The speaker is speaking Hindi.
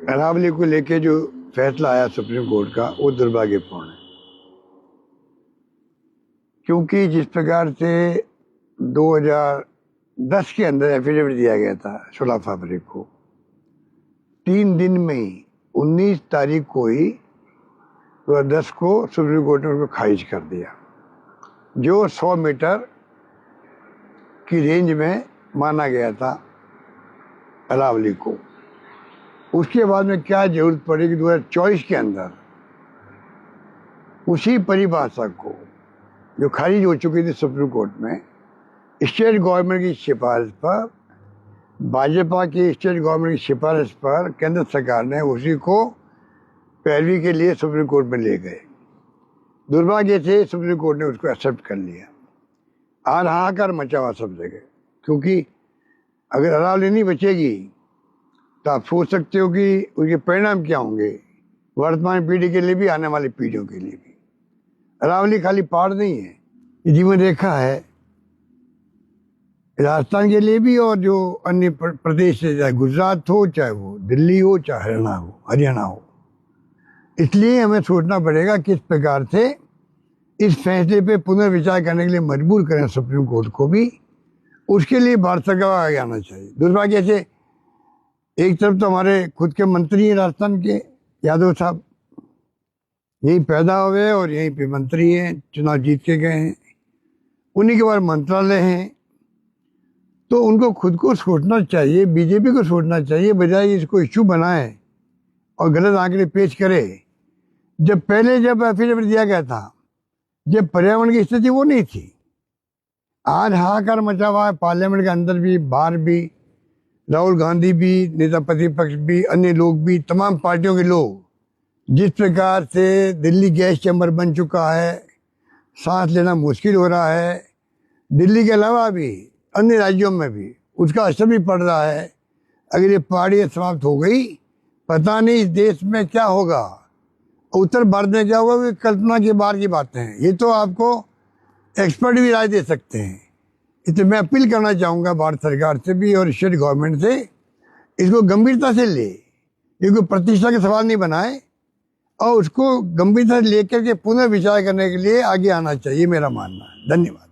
अरावली को लेके जो फैसला आया सुप्रीम कोर्ट का वो दुर्भाग्यपूर्ण है, क्योंकि जिस प्रकार से 2010 के अंदर एफिडेविट दिया गया था 16 फरवरी को, 3 दिन में ही 19 तारीख को ही 2010 को सुप्रीम कोर्ट ने उसको खारिज कर दिया, जो 100 मीटर की रेंज में माना गया था अरावली को। उसके बाद में क्या जरूरत पड़ी कि 2024 के अंदर उसी परिभाषा को जो खारिज हो चुकी थी सुप्रीम कोर्ट में, स्टेट गवर्नमेंट की सिफारिश पर, भाजपा की स्टेट गवर्नमेंट की सिफारिश पर केंद्र सरकार ने उसी को पैरवी के लिए सुप्रीम कोर्ट में ले गए। दुर्भाग्य से सुप्रीम कोर्ट ने उसको एक्सेप्ट कर लिया। आज हाहाकार मचा हुआ सब जगह, क्योंकि अगर अरावली नहीं बचेगी तो आप सोच सकते हो कि उसके परिणाम क्या होंगे वर्तमान पीढ़ी के लिए भी, आने वाली पीढ़ियों के लिए भी। अरावली खाली पहाड़ नहीं है, ये जीवन रेखा है राजस्थान के लिए भी, और जो अन्य प्रदेश है, चाहे गुजरात हो, चाहे वो दिल्ली हो, चाहे हरियाणा हो। इसलिए हमें सोचना पड़ेगा किस प्रकार से इस फैसले पे पुनर्विचार करने के लिए मजबूर करें सुप्रीम कोर्ट को भी। उसके लिए भारत सरकार को आगे आना चाहिए। दुर्भाग्य से एक तरफ तो हमारे खुद के मंत्री हैं राजस्थान के, यादव साहब यहीं पैदा हुए और यहीं पे मंत्री हैं, चुनाव जीत के गए हैं, उन्हीं के बाद मंत्रालय हैं। तो उनको खुद को सोचना चाहिए, बीजेपी को सोचना चाहिए, बजाय इसको इश्यू बनाए और गलत आंकड़े पेश करे। जब एफिडेविट दिया गया था, जब पर्यावरण की स्थिति वो नहीं थी। आज हाहाकार मचा हुआ है पार्लियामेंट के अंदर भी, बाहर भी। राहुल गांधी भी, नेता प्रतिपक्ष भी, अन्य लोग भी, तमाम पार्टियों के लोग जिस प्रकार से दिल्ली गैस चैम्बर बन चुका है, सांस लेना मुश्किल हो रहा है, दिल्ली के अलावा भी अन्य राज्यों में भी उसका असर भी पड़ रहा है। अगर ये पहाड़ियाँ समाप्त हो गई, पता नहीं इस देश में क्या होगा, उत्तर भारत में क्या होगा, कल्पना के बाहर की बातें हैं। ये तो आपको एक्सपर्ट भी राय दे सकते हैं। इसलिए मैं अपील करना चाहूँगा भारत सरकार से भी और स्टेट गवर्नमेंट से, इसको गंभीरता से ले, ये कोई प्रतिष्ठा का सवाल नहीं बनाए, और उसको गंभीरता से लेकर के पुनर्विचार करने के लिए आगे आना चाहिए, मेरा मानना है। धन्यवाद।